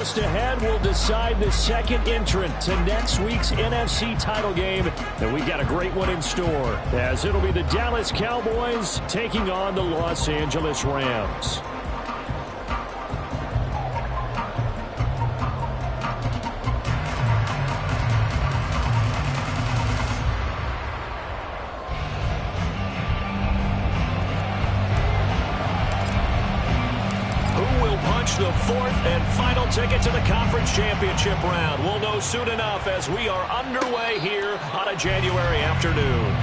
Just ahead, we'll decide the second entrant to next week's NFC title game. And we've got a great one in store, as it'll be the Dallas Cowboys taking on the Los Angeles Rams. The fourth and final ticket to the conference championship round. We'll know soon enough as we are underway here on a January afternoon.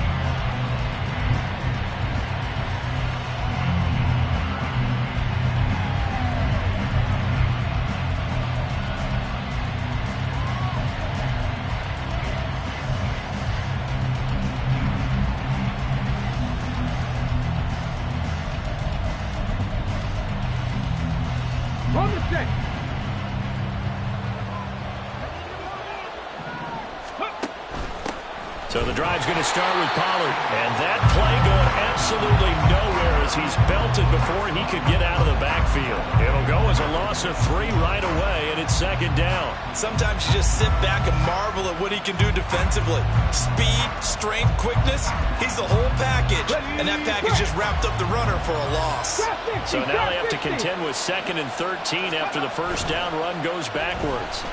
So the drive's going to start with Pollard. And that play going absolutely nowhere as he's belted before he could get out of the backfield. It'll go as a loss of 3 right away, and it's second down. Sometimes you just sit back and marvel at what he can do defensively. Speed, strength, quickness, he's the whole package. And that package just wrapped up the runner for a loss. So now they have to contend with 2nd and 13 after the first down run goes backwards.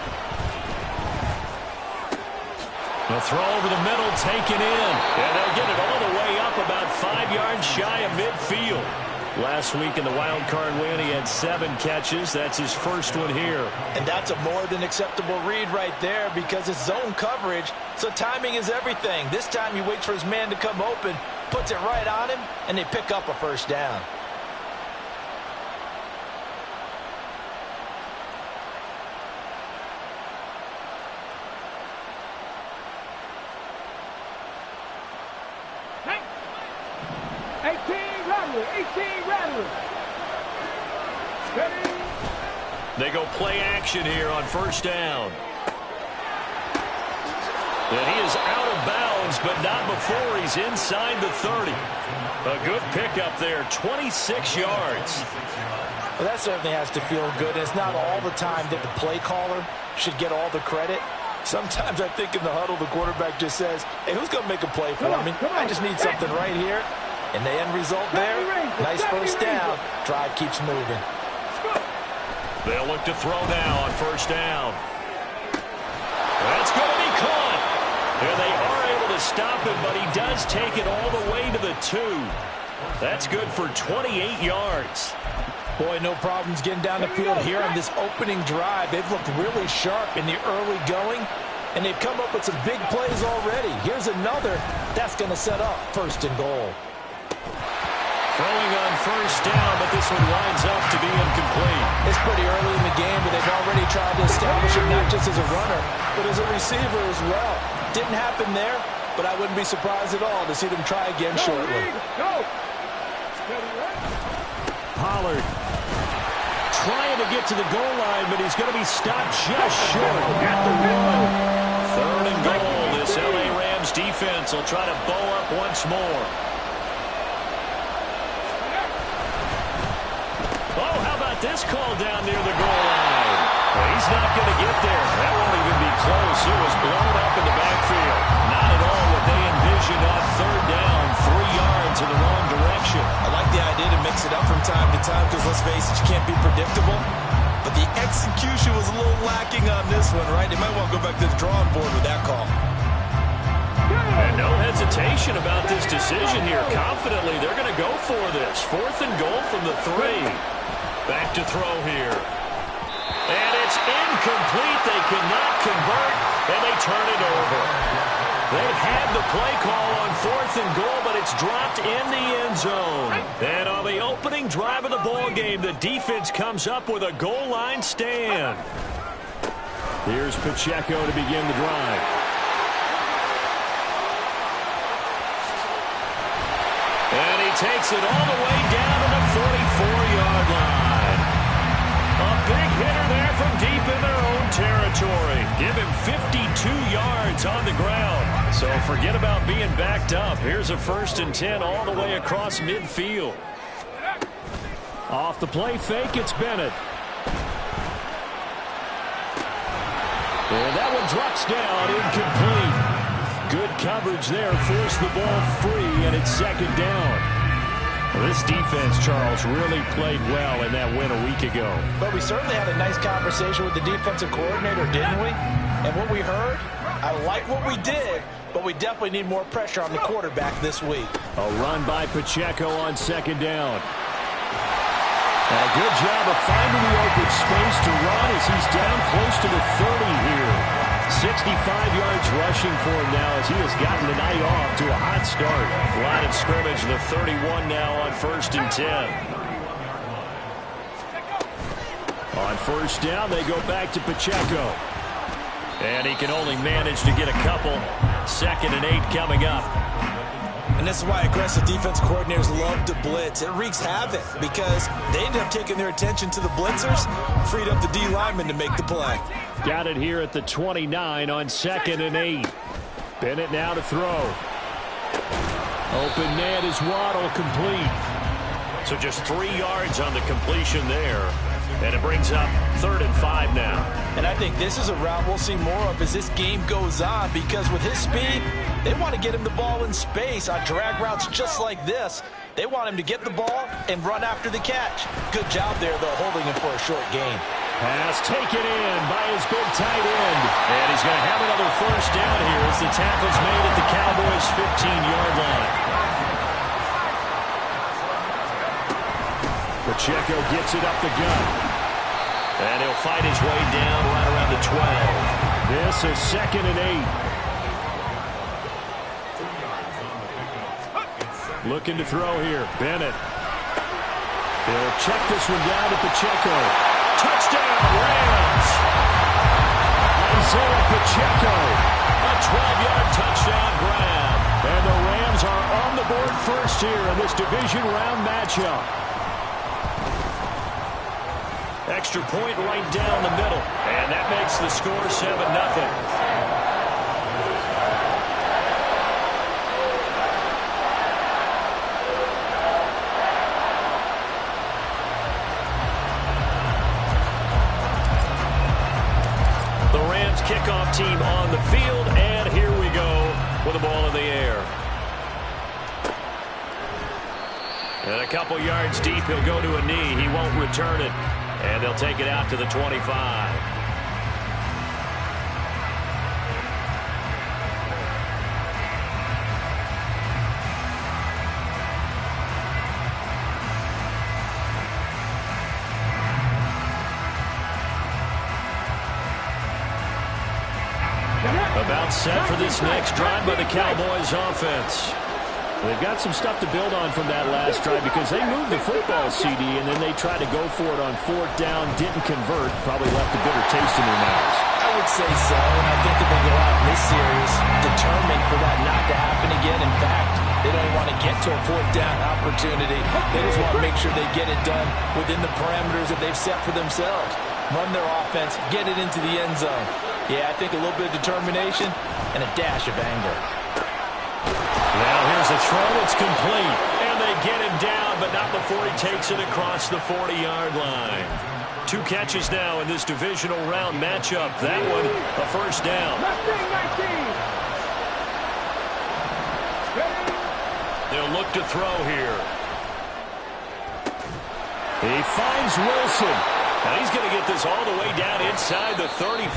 The throw over the middle, taken in. And they'll get it all the way up about 5 yards shy of midfield. Last week in the wild card win, he had 7 catches. That's his first one here. And that's a more than acceptable read right there because it's zone coverage, so timing is everything. This time he waits for his man to come open, puts it right on him, and they pick up a first down. They go play action here on first down. And he is out of bounds, but not before he's inside the 30. A good pickup there, 26 yards. Well, that certainly has to feel good. It's not all the time that the play caller should get all the credit. Sometimes I think in the huddle, the quarterback just says, hey, who's going to make a play for me? I just need something right here. And the end result there, nice first down. Drive keeps moving. They'll look to throw now on first down. That's going to be caught. And they are able to stop him, but he does take it all the way to the 2. That's good for 28 yards. Boy, no problems getting down the field here on this opening drive. They've looked really sharp in the early going, and they've come up with some big plays already. Here's another. That's going to set up 1st and goal. Throwing on first down, but this one winds up to be incomplete. It's pretty early in the game, but they've already tried to establish him not just as a runner, but as a receiver as well. Didn't happen there, but I wouldn't be surprised at all to see them try again shortly. Pollard trying to get to the goal line, but he's going to be stopped just short at the 1. 3rd and goal. This LA Rams defense will try to bow up once more. Oh, how about this call down near the goal line? Well, he's not going to get there. That won't even be close. It was blown up in the backfield. Not at all what they envisioned on 3rd down, 3 yards in the wrong direction. I like the idea to mix it up from time to time because, let's face it, you can't be predictable. But the execution was a little lacking on this one, right? They might want to go back to the drawing board with that call. And no hesitation about this decision here. Confidently, they're going to go for this. 4th and goal from the 3. Back to throw here. And it's incomplete. They cannot convert, and they turn it over. They've had the play call on 4th and goal, but it's dropped in the end zone. And on the opening drive of the ball game, the defense comes up with a goal line stand. Here's Pacheco to begin the drive. And he takes it all the way down to the 44-yard line. A big hitter there from deep in their own territory. Give him 52 yards on the ground. So forget about being backed up. Here's a 1st and 10 all the way across midfield. Off the play fake, it's Bennett. And that one drops down, incomplete. Good coverage there, forced the ball free, and it's second down. Well, this defense, Charles, really played well in that win a week ago. But we certainly had a nice conversation with the defensive coordinator, didn't we? And what we heard, I like what we did, but we definitely need more pressure on the quarterback this week. A run by Pacheco on second down. And a good job of finding the open space to run as he's down close to the 30 here. 65 yards rushing for him now as he has gotten the night off to a hot start. Line of scrimmage, the 31 now on 1st and 10. On first down, they go back to Pacheco. And he can only manage to get a couple. 2nd and 8 coming up. And this is why aggressive defense coordinators love to blitz. It wreaks havoc because they end up taking their attention to the blitzers, freed up the D lineman to make the play. Got it here at the 29 on 2nd and 8. Bennett now to throw. Open man is Waddle, complete. So just 3 yards on the completion there. And it brings up 3rd and 5 now. And I think this is a route we'll see more of as this game goes on because with his speed, they want to get him the ball in space on drag routes just like this. They want him to get the ball and run after the catch. Good job there, though, holding him for a short gain. Pass taken in by his big tight end. And he's going to have another first down here as the tackle's made at the Cowboys' 15-yard line. Pacheco gets it up the gut. And he'll fight his way down right around the 12. This is 2nd and 8. Looking to throw here. Bennett. He'll check this one down to Pacheco. Touchdown, Rams! Isaiah Pacheco. A 12-yard touchdown grab. And the Rams are on the board first here in this division round matchup. Extra point right down the middle. And that makes the score 7-0. Kickoff team on the field, and here we go with the ball in the air. And a couple yards deep, he'll go to a knee. He won't return it, and they'll take it out to the 25. About set for this next drive by the Cowboys offense. They've got some stuff to build on from that last drive because they moved the football, CD, and then they tried to go for it on 4th down, didn't convert, probably left a bitter taste in their mouths. I would say so, and I think that they go out in this series determined for that not to happen again. In fact, they don't want to get to a 4th down opportunity. They just want to make sure they get it done within the parameters that they've set for themselves. Run their offense, get it into the end zone. Yeah, I think a little bit of determination and a dash of anger. Now here's a throw. It's complete. And they get him down, but not before he takes it across the 40-yard line. 2 catches now in this divisional round matchup. That one, a first down. They'll look to throw here. He finds Wilson. Now he's going to get this all the way down inside the 35.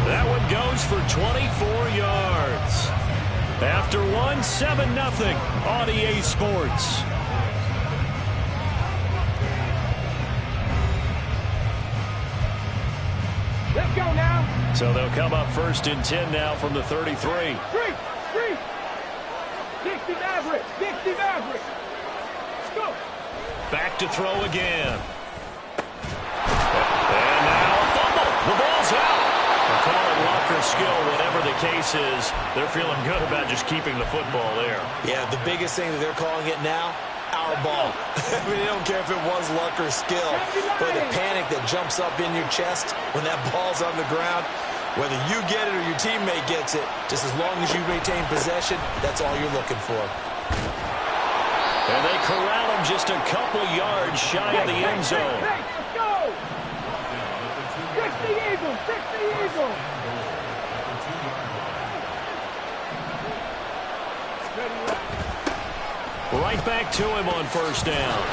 That one goes for 24 yards. After one, 7-0 on EA Sports. Let's go now. So they'll come up 1st and 10 now from the 33. Three. 60 Maverick. Go. Back to throw again. And now a fumble. The ball's out. They'll call it luck or skill, whatever the case is. They're feeling good about just keeping the football there. Yeah, the biggest thing that they're calling it now, our ball. I mean, they don't care if it was luck or skill, but the panic that jumps up in your chest when that ball's on the ground, whether you get it or your teammate gets it, just as long as you maintain possession, that's all you're looking for. And they corral him just a couple yards shy of the end zone. Let's go! 60 Eagles. Eagle. 60 Eagle. Right back to him on first down.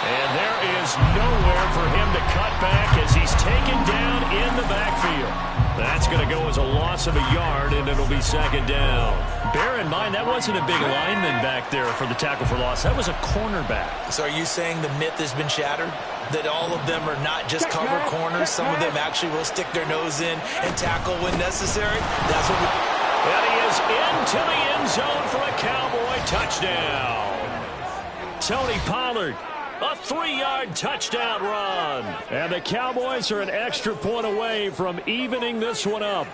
And there is nowhere for him to cut back as he's taken down in the backfield. That's going to go as a loss of a yard, and it'll be second down. Bear in mind, that wasn't a big lineman back there for the tackle for loss. That was a cornerback. So are you saying the myth has been shattered? That all of them are not just cover corners? Some of them actually will stick their nose in and tackle when necessary? That's what And he is into the end zone for a Cowboy touchdown. Tony Pollard. A 3-yard touchdown run. And the Cowboys are an extra point away from evening this one up.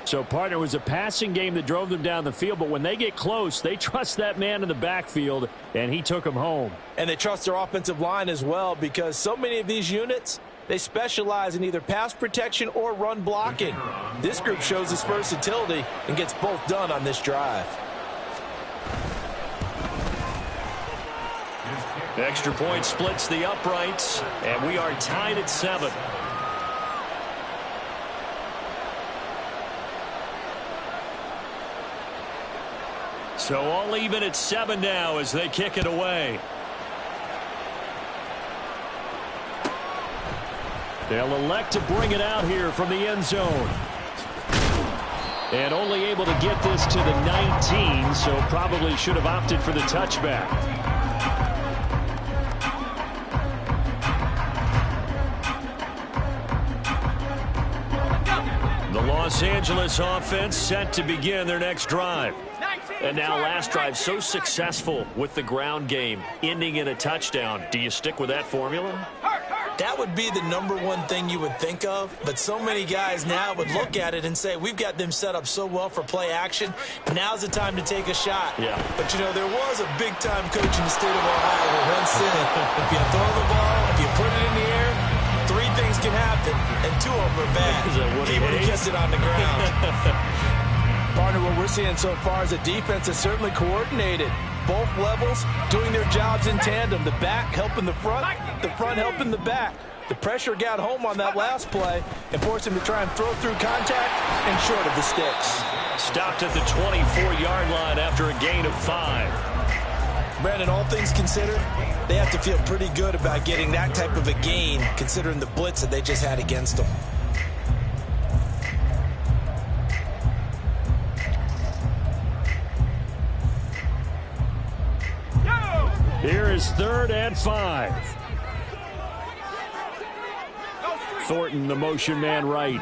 So, partner, it was a passing game that drove them down the field, but when they get close, they trust that man in the backfield, and he took them home. And they trust their offensive line as well, because so many of these units, they specialize in either pass protection or run blocking. This group shows its versatility and gets both done on this drive. Extra point splits the uprights, and we are tied at 7. So all even at 7 now as they kick it away. They'll elect to bring it out here from the end zone. And only able to get this to the 19, so probably should have opted for the touchback. The Los Angeles offense set to begin their next drive. And now last drive so successful with the ground game, ending in a touchdown. Do you stick with that formula? That would be the number one thing you would think of, but so many guys now would look at it and say, we've got them set up so well for play action. Now's the time to take a shot. Yeah. But, you know, there was a big-time coach in the state of Ohio who once said, if you throw the ball, if you put it in the air, 3 things can happen, and 2 of them are bad. He would have kept it on the ground. Partner, what we're seeing so far is a defense that's certainly coordinated. Both levels doing their jobs in tandem. The back helping the front helping the back. The pressure got home on that last play and forced him to try and throw through contact and short of the sticks. Stopped at the 24-yard line after a gain of 5. Brandon, all things considered, they have to feel pretty good about getting that type of a gain considering the blitz that they just had against them. Here is 3rd and 5. Thornton, the motion man right.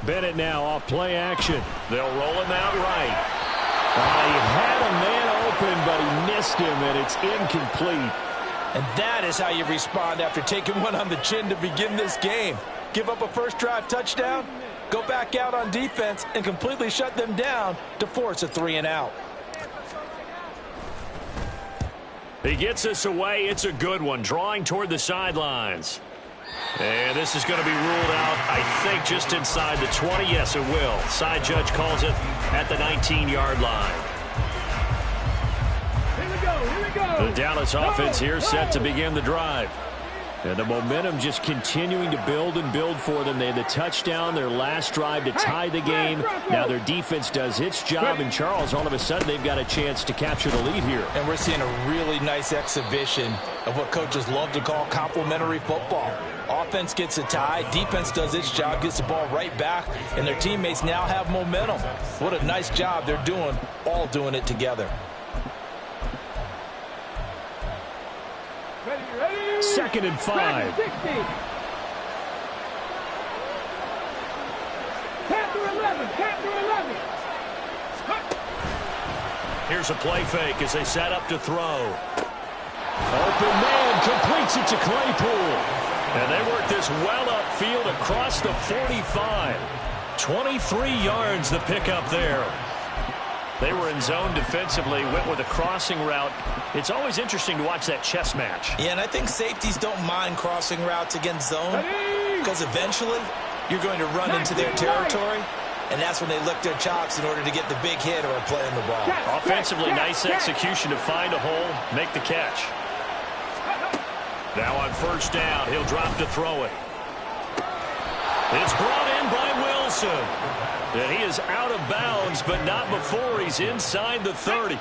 Bennett now off play action. They'll roll him out right. He had a man open, but he missed him, and it's incomplete. And that is how you respond after taking one on the chin to begin this game. Give up a first drive touchdown, go back out on defense, and completely shut them down to force a 3-and-out. He gets us away. It's a good one, drawing toward the sidelines. And this is going to be ruled out, I think, just inside the 20. Yes, it will. Side judge calls it at the 19-yard line. Here we go. The Dallas offense here set to begin the drive. And the momentum just continuing to build and build for them. They had the touchdown, their last drive to tie the game. Now their defense does its job, and Charles, all of a sudden, they've got a chance to capture the lead here. And we're seeing a really nice exhibition of what coaches love to call complementary football. Offense gets a tie, defense does its job, gets the ball right back, and their teammates now have momentum. What a nice job they're doing, all doing it together. Ready. 2nd and 5. 60. 10 to 11. Here's a play fake as they set up to throw. Open man completes it to Claypool. And they work this well upfield across the 45. 23 yards the pickup there. They were in zone defensively, went with a crossing route. It's always interesting to watch that chess match. Yeah, and I think safeties don't mind crossing routes against zone because eventually you're going to run into their territory. and that's when they lick their chops in order to get the big hit or play on the ball. Offensively, nice execution to find a hole, make the catch. Now on first down, he'll drop to throw it. It's brought in by Wilson. And he is out of bounds, but not before he's inside the 30.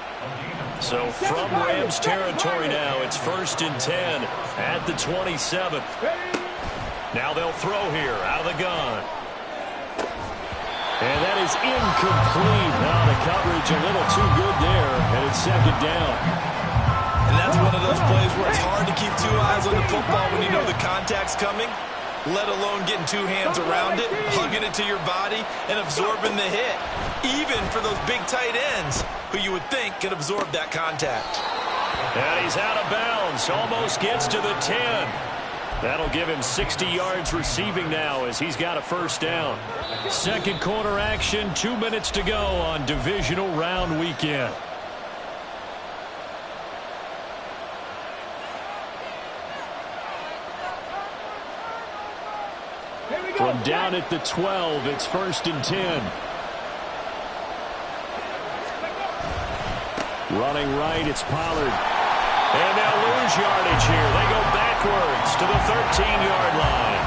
So from Rams territory now, it's 1st and 10 at the 27. Now they'll throw here out of the gun. And that is incomplete. Now the coverage a little too good there, and it's 2nd down. And that's one of those plays where it's hard to keep 2 eyes on the football when you know the contact's coming, let alone getting 2 hands around it, hugging it to your body, and absorbing the hit. Even for those big tight ends who you would think could absorb that contact. And he's out of bounds, almost gets to the 10. That'll give him 60 yards receiving now as he's got a 1st down. 2nd quarter action, 2 minutes to go on divisional round weekend. From down at the 12, it's 1st and 10. Running right, it's Pollard. And they'll lose yardage here. They go backwards to the 13-yard line.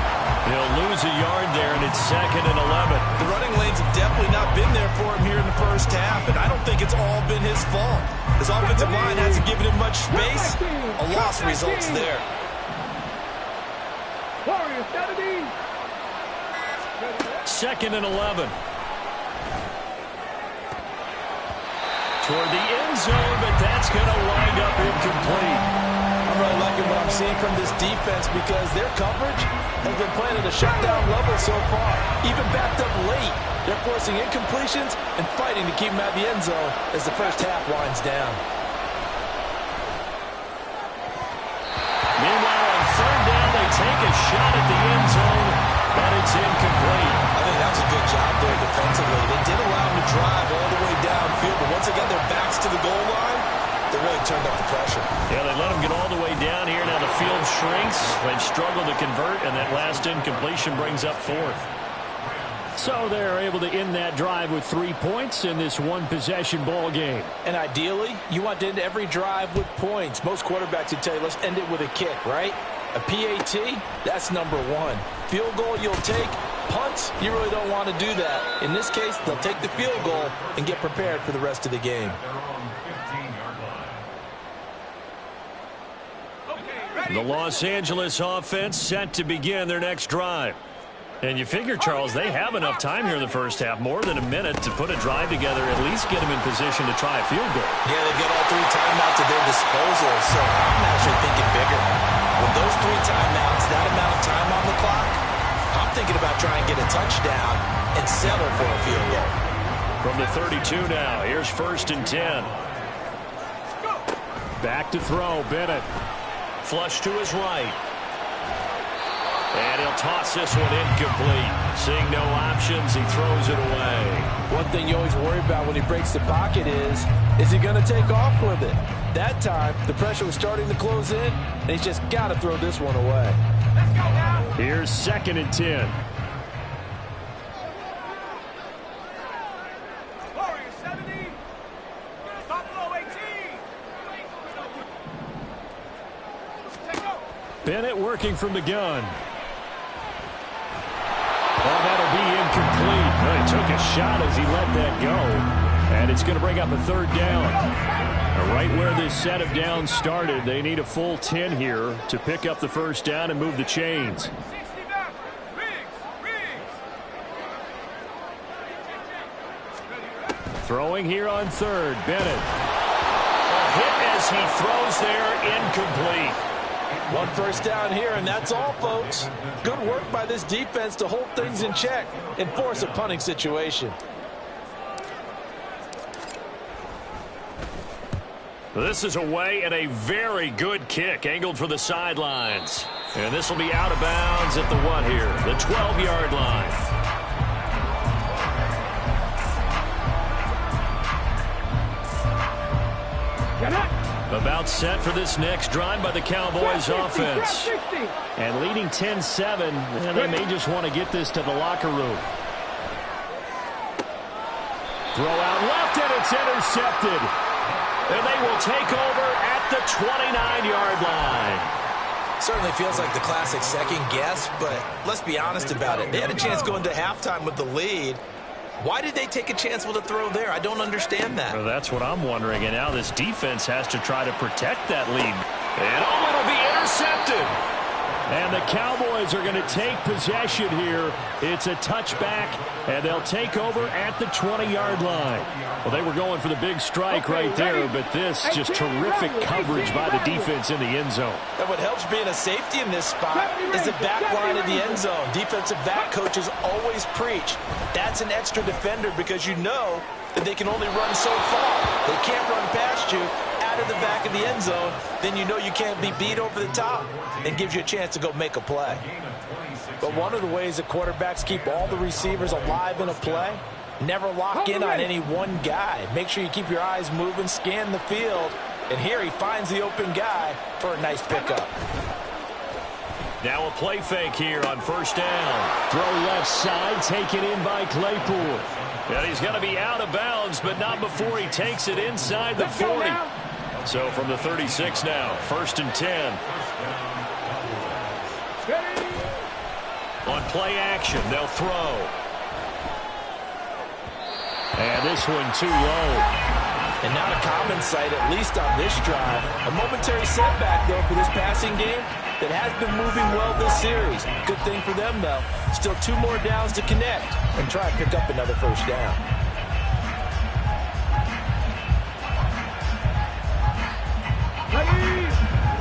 They'll lose a yard there, and it's 2nd and 11. The running lanes have definitely not been there for him here in the first half, and I don't think it's all been his fault. His offensive line hasn't given him much space. A loss results there. Warriors, 17. 2nd and 11. Toward the end zone, but that's going to wind up incomplete. I'm really liking what I'm seeing from this defense because their coverage has been playing at a shutdown level so far. Even backed up late, they're forcing incompletions and fighting to keep them out of the end zone as the first half winds down. Meanwhile, on 3rd down, they take a shot at the end zone, but it's incomplete. I think that was a good job there defensively. They did allow them to drive all the way downfield, but once they got their backs to the goal line, they really turned up the pressure. Yeah, they let them get all the way down here. Now the field shrinks. They've struggled to convert, and that last incompletion brings up 4th. So they're able to end that drive with 3 points in this one-possession ball game. And ideally, you want to end every drive with points. Most quarterbacks would tell you, let's end it with a kick, right? A PAT, that's number 1. Field goal you'll take. Punts, you really don't want to do that. In this case, they'll take the field goal and get prepared for the rest of the game. The Los Angeles offense set to begin their next drive. And you figure, Charles, they have enough time here in the first half, more than a minute to put a drive together, at least get them in position to try a field goal. Yeah, they've got all 3 timeouts at their disposal, so I'm actually thinking bigger. With those 3 timeouts, that amount of time on the clock, I'm thinking about trying to get a touchdown and settle for a field goal. From the 32 now, here's 1st and 10. Back to throw, Bennett. Flush to his right. And he'll toss this one incomplete. Seeing no options, he throws it away. One thing you always worry about when he breaks the pocket is he going to take off with it? That time, the pressure was starting to close in, and he's just got to throw this one away. Let's go now. Here's 2nd and 10. Warriors, 70. Buffalo, 18. Take go. Bennett working from the gun. Well, that'll be incomplete. Well, he took a shot as he let that go. And it's going to bring up a 3rd down. Right where this set of downs started, they need a full 10 here to pick up the 1st down and move the chains. 60 back. Riggs. Throwing here on 3rd, Bennett. A hit as he throws there, incomplete. 1 first down here, and that's all, folks. Good work by this defense to hold things in check and force a punting situation. This is away and a very good kick angled for the sidelines. And this will be out of bounds at the what here? The 12-yard line. About set for this next drive by the Cowboys offense. And leading 10-7, and they may just want to get this to the locker room. Throw out left, and it's intercepted. And they will take over at the 29-yard line. Certainly feels like the classic second guess, but let's be honest about it. They had a chance going to halftime with the lead. Why did they take a chance with a throw there? I don't understand that. Well, that's what I'm wondering. And now this defense has to try to protect that lead. And it'll be intercepted. And the Cowboys are going to take possession here. It's a touchback, and they'll take over at the 20-yard line. Well, they were going for the big strike right there, but this just terrific coverage by the defense in the end zone. And what helps being a safety in this spot is the back line of the end zone. Defensive back coaches always preach. That's an extra defender because you know that they can only run so far. They can't run past you out of the back of the end zone. Then you know you can't be beat over the top and gives you a chance to go make a play. But one of the ways that quarterbacks keep all the receivers alive in a play, never lock in on any one guy. Make sure you keep your eyes moving, scan the field, and here he finds the open guy for a nice pickup. Now a play fake here on first down. Throw left side, taken in by Claypool. And he's going to be out of bounds, but not before he takes it inside the 40. So from the 36 now, 1st and 10. On play action, they'll throw. And this one too low. And not a common sight, at least on this drive. A momentary setback, though, for this passing game that has been moving well this series. Good thing for them, though. Still 2 more downs to connect and try and pick up another first down.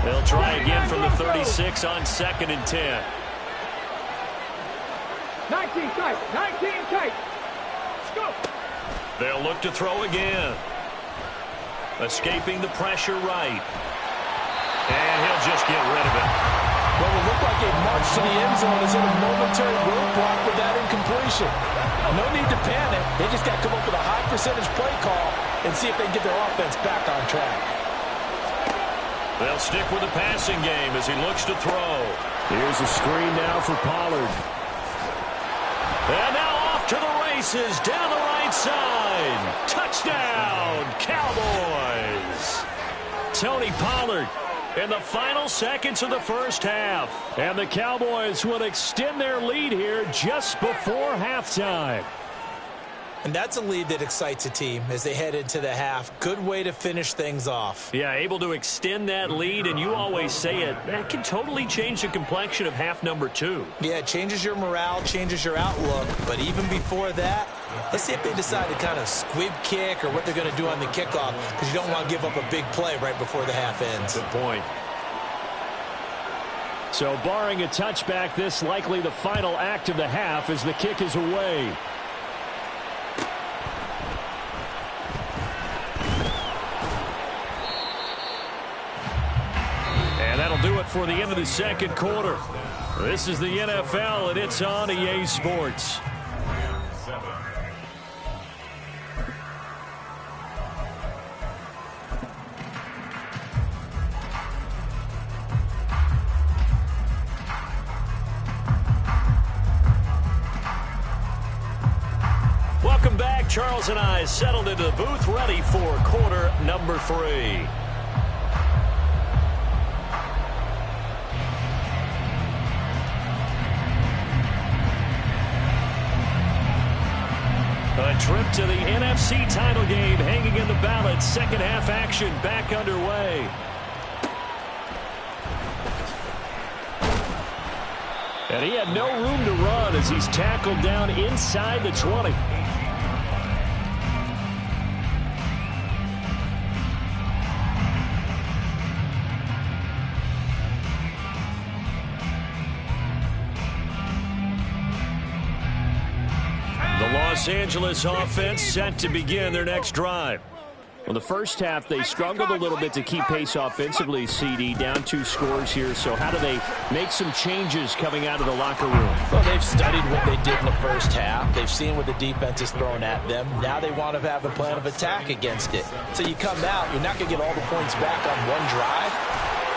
They'll try again from the 36 on 2nd and 10. 19 tight, 19 tight. Let's go. They'll look to throw again. Escaping the pressure right. And he'll just get rid of it. Well, it looked like a march to the end zone is in a momentary roadblock with that incompletion. No need to panic. They just got to come up with a high percentage play call and see if they can get their offense back on track. They'll stick with the passing game as he looks to throw. Here's a screen now for Pollard. And now off to the races down the right side. Touchdown, Cowboys. Tony Pollard in the final seconds of the first half. And the Cowboys will extend their lead here just before halftime. And that's a lead that excites a team as they head into the half. Good way to finish things off. Yeah, able to extend that lead, and you always say it, that can totally change the complexion of half number 2. Yeah, it changes your morale, changes your outlook. But even before that, let's see if they decide to kind of squib kick or what they're going to do on the kickoff, because you don't want to give up a big play right before the half ends. Good point. So barring a touchback, this likely the final act of the half as the kick is away. And that'll do it for the end of the second quarter. This is the NFL, and it's on EA Sports. Welcome back. Charles and I settled into the booth, ready for quarter number 3. A trip to the NFC title game hanging in the balance. Second half action back underway. And he had no room to run as he's tackled down inside the 20. Los Angeles offense set to begin their next drive. Well, the first half, they struggled a little bit to keep pace offensively, CD, down 2 scores here. So how do they make some changes coming out of the locker room? Well, they've studied what they did in the first half. They've seen what the defense is throwing at them. Now they want to have a plan of attack against it. So you come out, you're not going to get all the points back on one drive,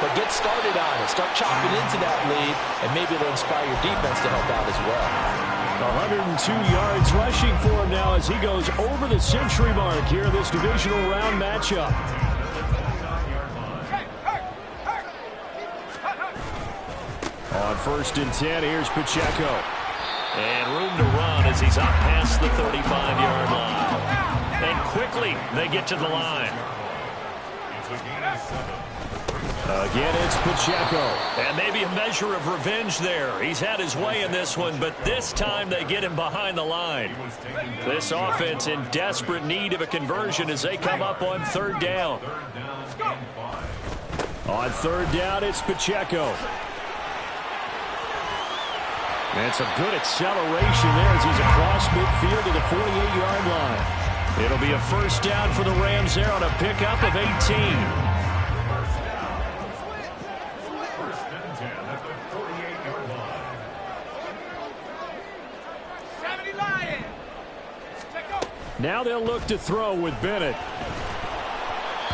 but get started on it. Start chopping into that lead, and maybe it'll inspire your defense to help out as well. 102 yards rushing for him now as he goes over the century mark here in this divisional round matchup. On 1st and 10, here's Pacheco. And room to run as he's up past the 35-yard line. And quickly, they get to the line. Again, it's Pacheco. And maybe a measure of revenge there. He's had his way in this one, but this time they get him behind the line. This offense in desperate need of a conversion as they come up on 3rd down. On 3rd down, it's Pacheco. And some good acceleration there as he's across midfield to the 48-yard line. It'll be a 1st down for the Rams there on a pickup of 18. Now they'll look to throw with Bennett.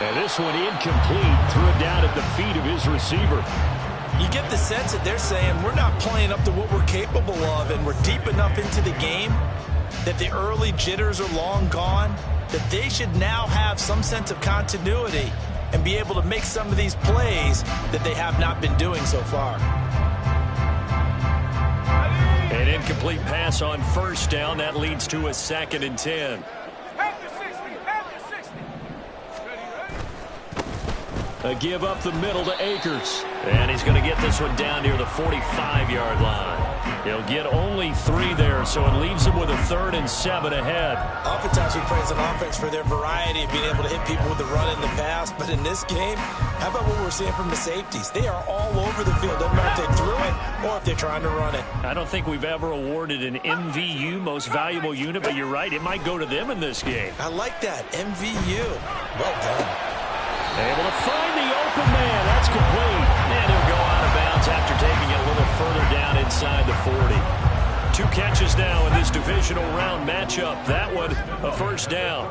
And this one incomplete. Threw it down at the feet of his receiver. You get the sense that they're saying we're not playing up to what we're capable of, and we're deep enough into the game that the early jitters are long gone, that they should now have some sense of continuity and be able to make some of these plays that they have not been doing so far. An incomplete pass on 1st down. That leads to a 2nd and 10. A give up the middle to Akers. And he's going to get this one down near the 45-yard line. He'll get only 3 there, so it leaves him with a 3rd and 7 ahead. Oftentimes we praise an offense for their variety of being able to hit people with the run and the pass. But in this game, how about what we're seeing from the safeties? They are all over the field. Doesn't matter if they threw it or if they're trying to run it. I don't think we've ever awarded an MVU, most valuable unit, but you're right. It might go to them in this game. I like that. MVU. Well done. Able to find the open man. That's complete. And he'll go out of bounds after taking it a little further down inside the 40. 2 catches now in this divisional round matchup. That one, a 1st down.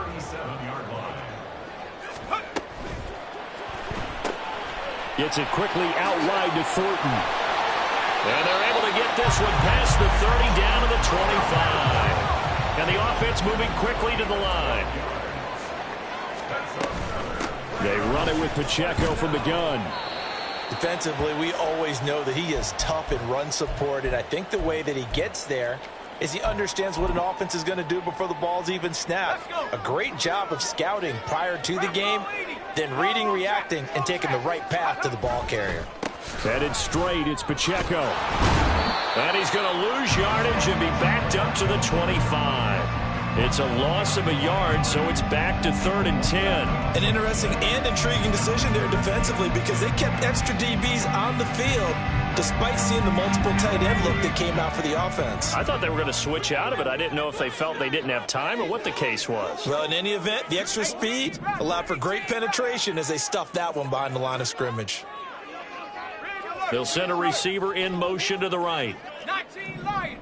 Gets it quickly out wide to Thornton. And they're able to get this one past the 30 down to the 25. And the offense moving quickly to the line. They run it with Pacheco from the gun. Defensively, we always know that he is tough in run support, and I think the way that he gets there is he understands what an offense is going to do before the ball's even snapped. A great job of scouting prior to the game, then reading, reacting, and taking the right path to the ball carrier. Headed straight, it's Pacheco. And he's going to lose yardage and be backed up to the 25. It's a loss of a yard, so it's back to 3rd and 10. An interesting and intriguing decision there defensively because they kept extra DBs on the field despite seeing the multiple tight end look that came out for the offense. I thought they were going to switch out of it. I didn't know if they felt they didn't have time or what the case was. Well, in any event, the extra speed allowed for great penetration as they stuffed that one behind the line of scrimmage. They'll send a receiver in motion to the right. 19 Lions.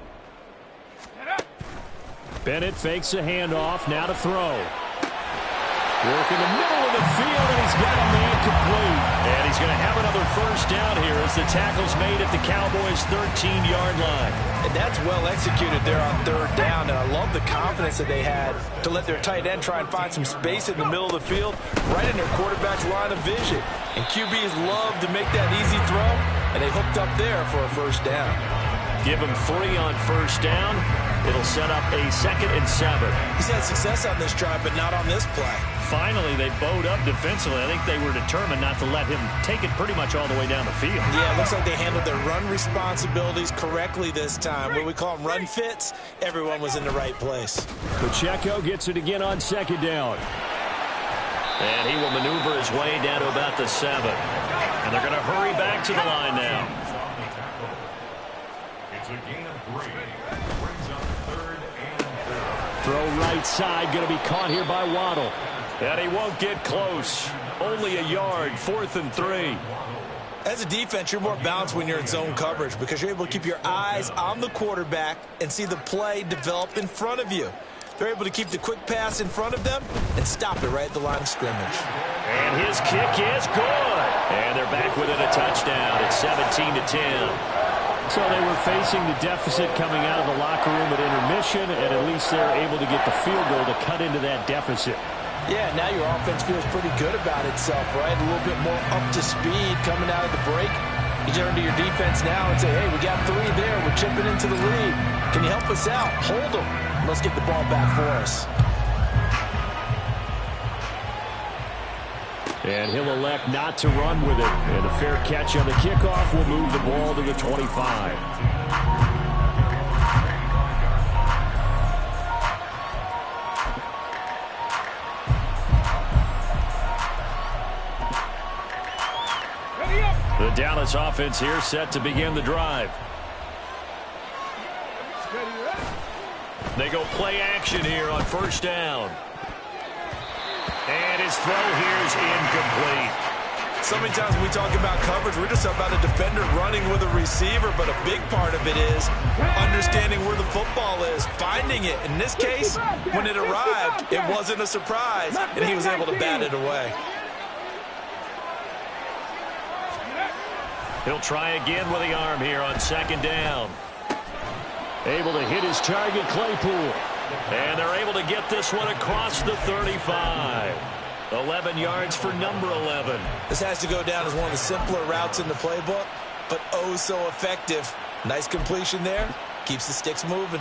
Bennett fakes a handoff, now to throw. Work in the middle of the field, and he's got a man complete. And he's going to have another 1st down here as the tackle's made at the Cowboys' 13-yard line. And that's well executed there on 3rd down, and I love the confidence that they had to let their tight end try and find some space in the middle of the field, right in their quarterback's line of vision. And QBs love to make that easy throw, and they hooked up there for a 1st down. Give him 3 on 1st down. It'll set up a 2nd and 7. He's had success on this drive, but not on this play. Finally, they bowed up defensively. I think they were determined not to let him take it pretty much all the way down the field. Yeah, it looks like they handled their run responsibilities correctly this time. What we call them run fits, everyone was in the right place. Pacheco gets it again on 2nd down. And he will maneuver his way down to about the 7. And they're going to hurry back to the line now. It's a gain of 3. Brings up 3rd and 3. Throw right side, going to be caught here by Waddle. And he won't get close. Only a yard, 4th and 3. As a defense, you're more balanced when you're in zone coverage because you're able to keep your eyes on the quarterback and see the play develop in front of you. They're able to keep the quick pass in front of them and stop it right at the line of scrimmage. And his kick is good. And they're back within a touchdown. It's 17-10. So they were facing the deficit coming out of the locker room at intermission, and at least they're able to get the field goal to cut into that deficit. Yeah, now your offense feels pretty good about itself, right? A little bit more up to speed coming out of the break. You turn to your defense now and say, hey, we got 3 there. We're chipping into the lead. Can you help us out? Hold them. Let's get the ball back for us. And he'll elect not to run with it. And a fair catch on the kickoff will move the ball to the 25. The Dallas offense here set to begin the drive. They go play action here on first down. And his throw here is incomplete. So many times when we talk about coverage, we're just about a defender running with a receiver, but a big part of it is understanding where the football is, finding it. In this case, when it arrived, it wasn't a surprise, and he was able to bat it away. He'll try again with the arm here on second down. Able to hit his target, Claypool. And they're able to get this one across the 35. 11 yards for number 11. This has to go down as one of the simpler routes in the playbook, but oh so effective. Nice completion there. Keeps the sticks moving.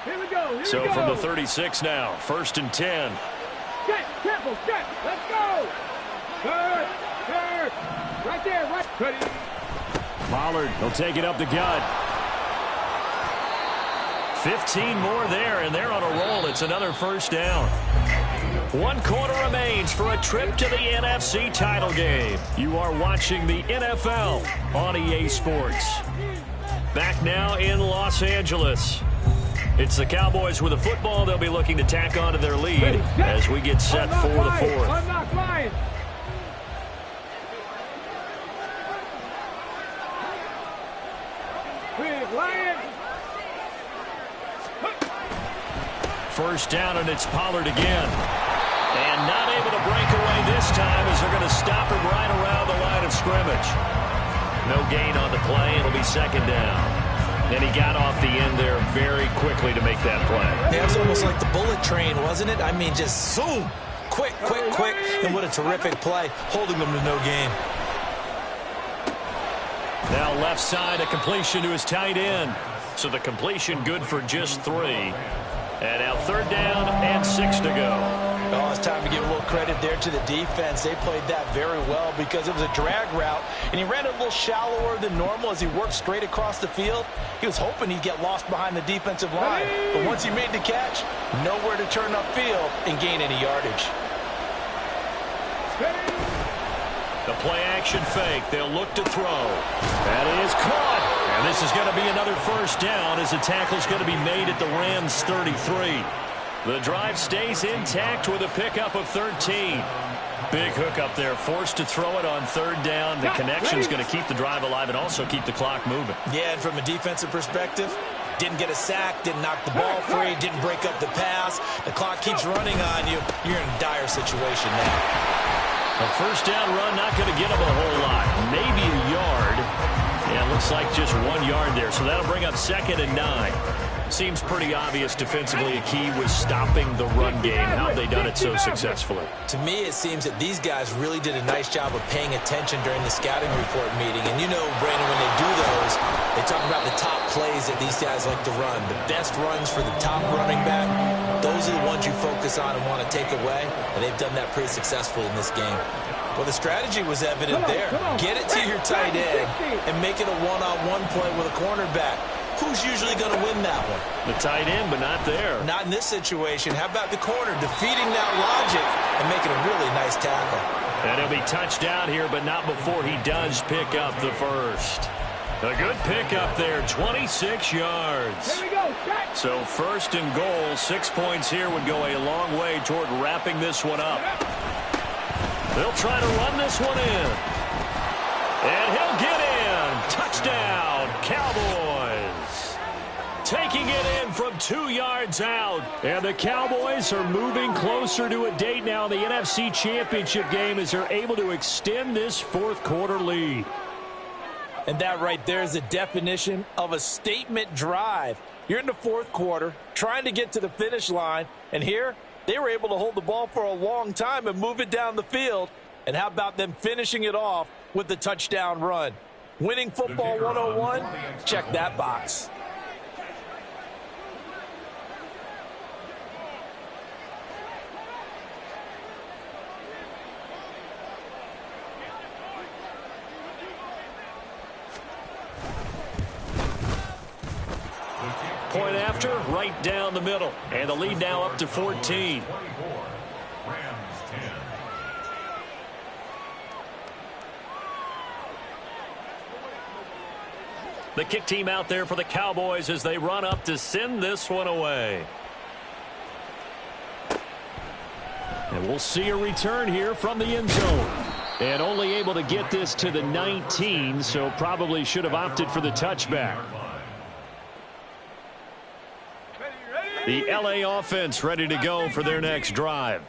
Here we go. So from the 36 now, 1st and 10. Set, careful, set. Let's go. Third. Right there, right. Ready. Pollard, he'll take it up the gut. 15 more there, and they're on a roll. It's another first down. 1 quarter remains for a trip to the NFC title game. You are watching the NFL on EA Sports. Back now in Los Angeles. It's the Cowboys with the football. They'll be looking to tack on to their lead as we get set for the 4th. Unlock Lions. Lions. First down, and it's Pollard again. And not able to break away this time as they're going to stop him right around the line of scrimmage. No gain on the play. It'll be second down. And he got off the end there very quickly to make that play. Yeah, it was almost like the bullet train, wasn't it? I mean, just zoom. Quick. And what a terrific play, holding them to no gain. Now left side, a completion to his tight end. So the completion good for just 3. And now 3rd down and 6 to go. Oh, it's time to give a little credit there to the defense. They played that very well because it was a drag route, and he ran it a little shallower than normal as he worked straight across the field. He was hoping he'd get lost behind the defensive line, but once he made the catch, nowhere to turn upfield and gain any yardage. The play-action fake. They'll look to throw. That is caught. And this is going to be another first down as the tackle's going to be made at the Rams' 33. The drive stays intact with a pickup of 13. Big hook up there, forced to throw it on 3rd down. The connection's going to keep the drive alive and also keep the clock moving. Yeah, and from a defensive perspective, didn't get a sack, didn't knock the ball free, didn't break up the pass. The clock keeps running on you. You're in a dire situation now. A first down run, not going to get him a whole lot. Maybe a yard. Yeah, it looks like just 1 yard there. So that'll bring up 2nd and 9. Seems pretty obvious defensively a key was stopping the run game. How have they done it so successfully? To me, it seems that these guys really did a nice job of paying attention during the scouting report meeting. And you know, Brandon, when they do those, they talk about the top plays that these guys like to run. The best runs for the top running back, those are the ones you focus on and want to take away. And they've done that pretty successfully in this game. Well, the strategy was evident there. Get it to your tight end and make it a one-on-one play with a cornerback. Who's usually going to win that one? The tight end, but not there. Not in this situation. How about the corner defeating that logic and making a really nice tackle? And he'll be touched down here, but not before he does pick up the first. A good pickup there, 26 yards. Here we go, So 1st and goal, 6 points here would go a long way toward wrapping this one up. They'll try to run this one in. And he'll get in. Touchdown, Cowboys. taking it in from 2 yards out. And the Cowboys are moving closer to a date now in the NFC Championship game as they're able to extend this fourth quarter lead. And that right there is the definition of a statement drive. You're in the fourth quarter, trying to get to the finish line, and here they were able to hold the ball for a long time and move it down the field. And how about them finishing it off with the touchdown run? Winning football 101, check that box. Point after, right down the middle. And the lead now up to 14. The kick team out there for the Cowboys as they run up to send this one away. And we'll see a return here from the end zone. And only able to get this to the 19, so probably should have opted for the touchback. The LA offense ready to go for their next drive.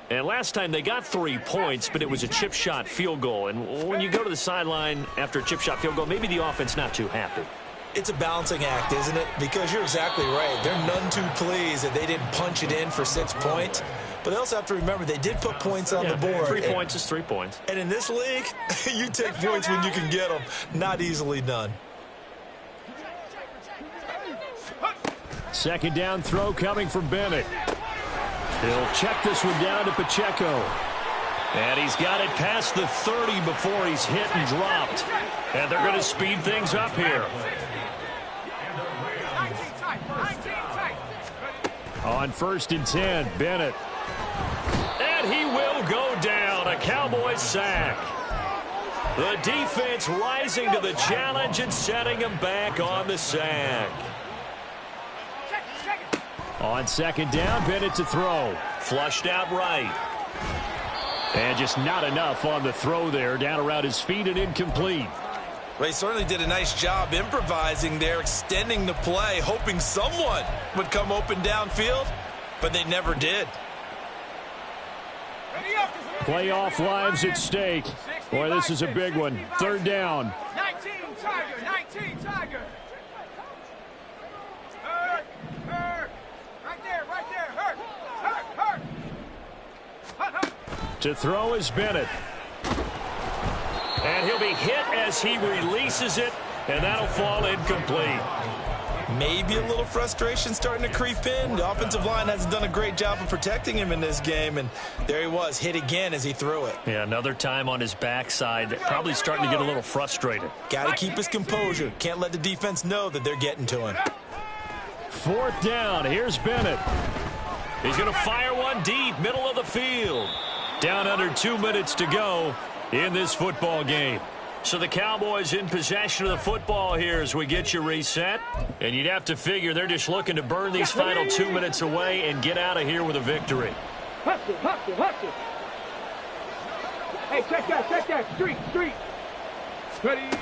And last time they got 3 points, but it was a chip shot field goal. And when you go to the sideline after a chip shot field goal, maybe the offense not too happy. It's a balancing act, isn't it? Because you're exactly right. They're none too pleased that they didn't punch it in for 6 points. But they also have to remember they did put points on the board. 3 points is 3 points. And in this league, you take points when you can get them. Not easily done. Second down throw coming from Bennett. He'll check this one down to Pacheco. And he's got it past the 30 before he's hit and dropped. And they're going to speed things up here. On 1st and 10, Bennett. And he will go down. A Cowboys sack. The defense rising to the challenge and setting him back on the sack. On 2nd down, Bennett to throw. Flushed out right. And just not enough on the throw there. Down around his feet and incomplete. They certainly did a nice job improvising there, extending the play, hoping someone would come open downfield, but they never did. Playoff lives at stake. Boy, this is a big one. 3rd down. 19 Tiger, 19 Tiger. Hurt. Right there, hurt. To throw is Bennett. And he'll be hit as he releases it, and that'll fall incomplete. Maybe a little frustration starting to creep in. The offensive line hasn't done a great job of protecting him in this game, and there he was, hit again as he threw it. Yeah, another time on his backside, probably starting to get a little frustrated. Got to keep his composure. Can't let the defense know that they're getting to him. 4th down, here's Bennett. He's going to fire one deep, middle of the field. Down under 2 minutes to go in this football game. So the Cowboys in possession of the football here as we get you reset. And you'd have to figure they're just looking to burn these final 2 minutes away and get out of here with a victory. Hustle. Hey, check that. Street. Ready.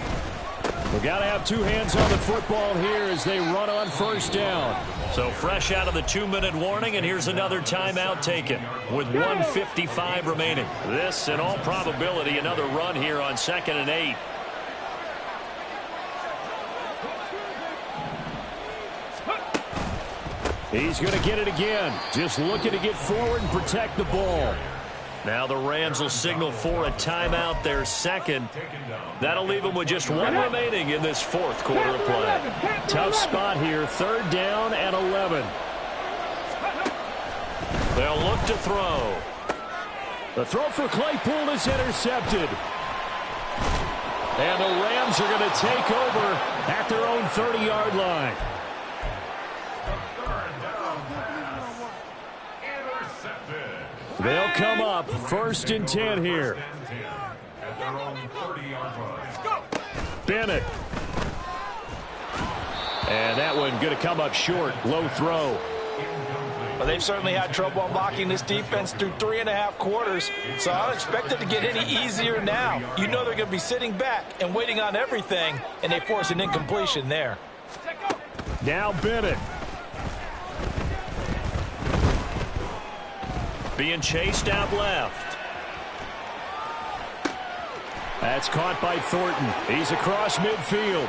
We've got to have 2 hands on the football here as they run on 1st down. So fresh out of the 2-minute warning, and here's another timeout taken with 1:55 remaining. This, in all probability, another run here on 2nd and 8. He's going to get it again. Just looking to get forward and protect the ball. Now the Rams will signal for a timeout, their 2nd. That'll leave them with just 1 remaining in this 4th quarter of play. Tough spot here, 3rd down and 11. They'll look to throw. The throw for Claypool is intercepted. And the Rams are going to take over at their own 30-yard line. They'll come up 1st and 10 here. Bennett. And that one going to come up short. Low throw. Well, they've certainly had trouble unlocking this defense through 3.5 quarters, so I don't expect it to get any easier now. You know they're going to be sitting back and waiting on everything, and they force an incompletion there. Now Bennett. Being chased out left. That's caught by Thornton. He's across midfield.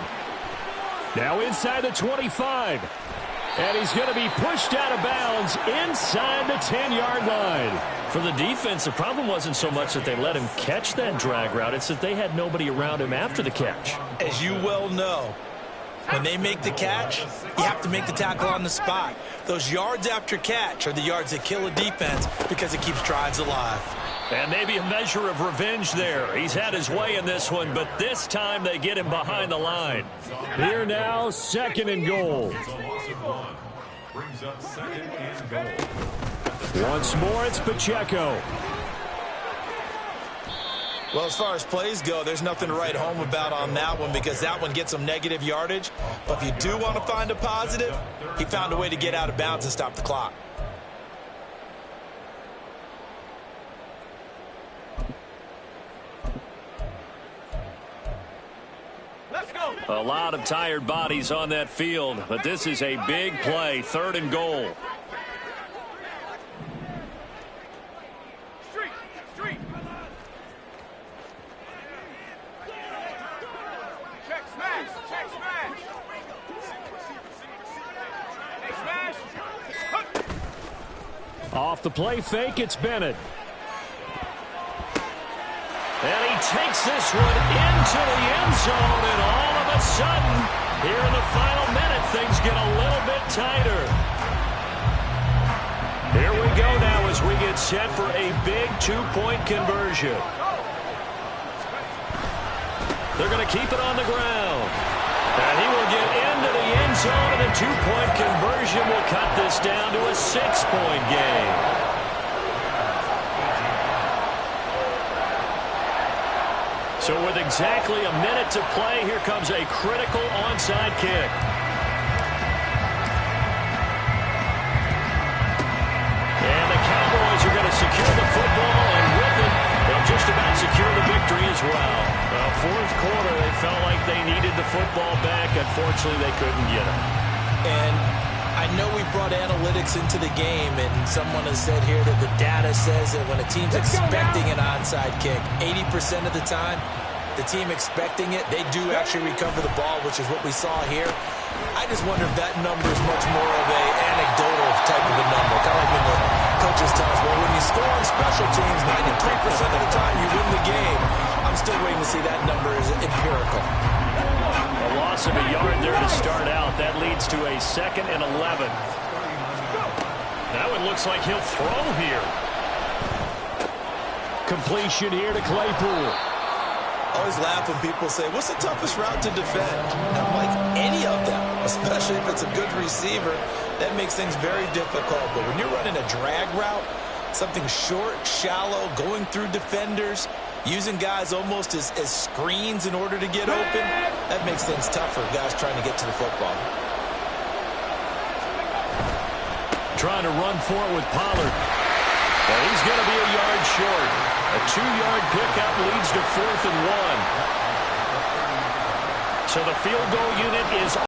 Now inside the 25. And he's going to be pushed out of bounds inside the 10-yard line. For the defense, the problem wasn't so much that they let him catch that drag route. It's that they had nobody around him after the catch. As you well know, when they make the catch, you have to make the tackle on the spot. Those yards after catch are the yards that kill a defense because it keeps drives alive. And maybe a measure of revenge there. He's had his way in this one, but this time they get him behind the line. Here now, 2nd and goal. Brings up 2nd and goal. Once more, it's Pacheco. Well, as far as plays go, there's nothing to write home about on that one because that one gets some negative yardage. But if you do want to find a positive, he found a way to get out of bounds and stop the clock. A lot of tired bodies on that field, but this is a big play, 3rd and goal. Check smash. Check smash. Hey, smash. Off the play fake, it's Bennett. And he takes this one into the end zone, and all of a sudden, here in the final minute, things get a little bit tighter. Here we go now as we get set for a big 2-point conversion. They're going to keep it on the ground. And he will get into the end zone, and a 2-point conversion will cut this down to a 6-point game. So with exactly a minute to play, here comes a critical onside kick. And the Cowboys are going to secure the football, and with it, they'll just about secure the victory as well. Fourth quarter, they felt like they needed the football back. Unfortunately, they couldn't get it. And I know we brought analytics into the game, and someone has said here that the data says that when a team's expecting an onside kick, 80% of the time, the team expecting it, they do actually recover the ball, which is what we saw here. I just wonder if that number is much more of an anecdotal type of a number. Kind of like when the coaches tell us, well, when you score on special teams, 93% of the time you win the game. I'm still waiting to see that number is empirical. A loss of a yard there to start out. That leads to a 2nd and 11. That one looks like he'll throw here. Completion here to Claypool. I always laugh when people say, what's the toughest route to defend? I'm like, any of them, especially if it's a good receiver. That makes things very difficult. But when you're running a drag route, something short, shallow, going through defenders, using guys almost as screens in order to get open, that makes things tough for guys trying to get to the football. Trying to run for it with Pollard. And he's going to be a yard short. A 2-yard pickup leads to 4th and 1. So the field goal unit is